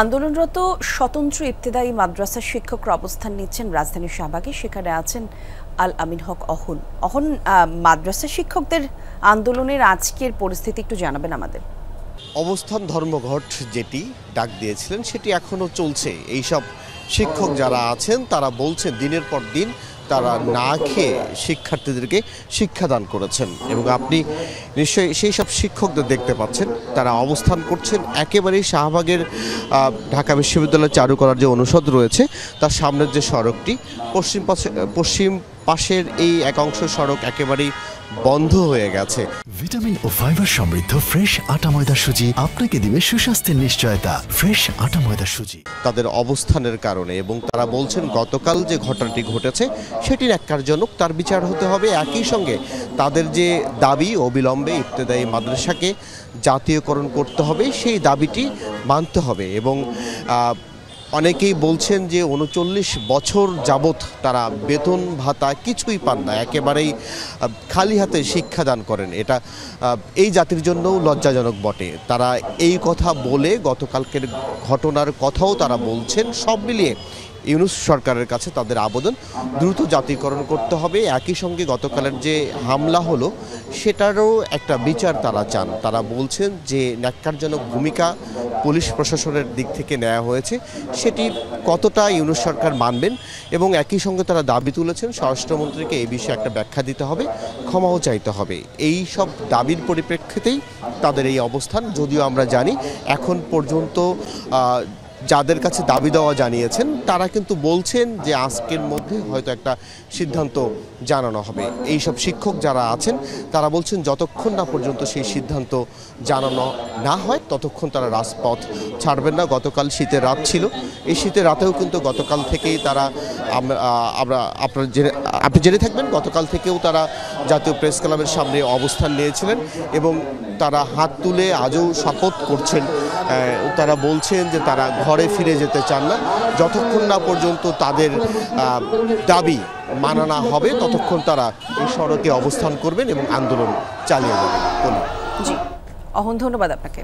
আন্দোলনরত স্বতন্ত্র ইবতেদায়ী মাদ্রাসার শিক্ষকরা অবস্থান নিচ্ছেন রাজধানীর শাহবাগে। সেখানে আছেন আল আমিন হক অহন। মাদ্রাসা শিক্ষকদের আন্দোলনের আজকের পরিস্থিতি একটু জানাবেন আমাদের। অবস্থান ধর্মঘট যেটি ডাক দিয়েছিলেন সেটি এখনো চলছে। এইসব শিক্ষক যারা আছেন তারা বলছেন দিনের পর দিন তারা না খেয়ে শিক্ষার্থীদেরকে শিক্ষাদান করেছেন এবং আপনি নিশ্চয়ই সেই সব শিক্ষকদের দেখতে পাচ্ছেন তারা অবস্থান করছেন একেবারেই শাহবাগের ঢাকা বিশ্ববিদ্যালয়ের চারুকলার যে অনুষদ রয়েছে তার সামনের যে সড়কটি পশ্চিম পাশের এই একাংশ সড়ক একেবারেই বন্ধ হয়ে গেছে। ভিটামিন ও ফাইবার সমৃদ্ধ ফ্রেশ আটা ময়দা সুজি আপনাকে দিবে সুস্বাস্থ্যের নিশ্চয়তা। ফ্রেশ আটা ময়দা সুজি। তাদের অবস্থানের কারণে এবং তারা বলছেন গতকাল যে ঘটনাটি ঘটেছে সেটি ন্যাক্কারজনক, তার বিচার হতে হবে। একই সঙ্গে তাদের যে দাবি অবিলম্বে ইবতেদায়ী মাদ্রাসাকে জাতীয়করণ করতে হবে সেই দাবিটি মানতে হবে এবং অনেকেই বলছেন যে ৩৯ বছর যাবৎ তারা বেতন ভাতা কিছুই পান না, একেবারেই খালি হাতে শিক্ষাদান করেন। এটা এই জাতির জন্যও লজ্জাজনক বটে। তারা এই কথা বলে গতকালকের ঘটনার কথাও তারা বলছেন। সব মিলিয়ে ইউনূস সরকারের কাছে তাদের আবেদন দ্রুত জাতীয়করণ করতে হবে। একই সঙ্গে গতকালের যে হামলা হলো সেটারও একটা বিচার তারা চান। তারা বলছেন যে ন্যাক্কারজনক ভূমিকা পুলিশ প্রশাসনের দিক থেকে নেওয়া হয়েছে সেটি কতটা ইউনূস সরকার মানবেন এবং একই সঙ্গে তারা দাবি তুলেছেন স্বরাষ্ট্রমন্ত্রীকে এই বিষয়ে একটা ব্যাখ্যা দিতে হবে, ক্ষমাও চাইতে হবে। এই সব দাবির পরিপ্রেক্ষিতেই তাদের এই অবস্থান। যদিও আমরা জানি এখন পর্যন্ত যাদের কাছে দাবি দেওয়া জানিয়েছেন তারা কিন্তু বলছেন যে আজকের মধ্যে হয়তো একটা সিদ্ধান্ত জানানো হবে। এই সব শিক্ষক যারা আছেন তারা বলছেন যতক্ষণ না পর্যন্ত সেই সিদ্ধান্ত জানানো না হয় ততক্ষণ তারা রাজপথ ছাড়বেন না। গতকাল শীতের রাত ছিল, এই শীতের রাতেও কিন্তু গতকাল থেকেই তারা আপনি জেনে থাকবেন গতকাল থেকেও তারা জাতীয় প্রেস ক্লাবের সামনে অবস্থান নিয়েছিলেন এবং তারা হাত তুলে আজও শপথ করছেন। তারা বলছেন যে তারা ঘরে ফিরে যেতে চান না, যতক্ষণ না পর্যন্ত তাদের দাবি মানা না হবে ততক্ষণ তারা এই সড়কে অবস্থান করবেন এবং আন্দোলন চালিয়ে যাবেন। জি, অহন, ধন্যবাদ আপনাকে।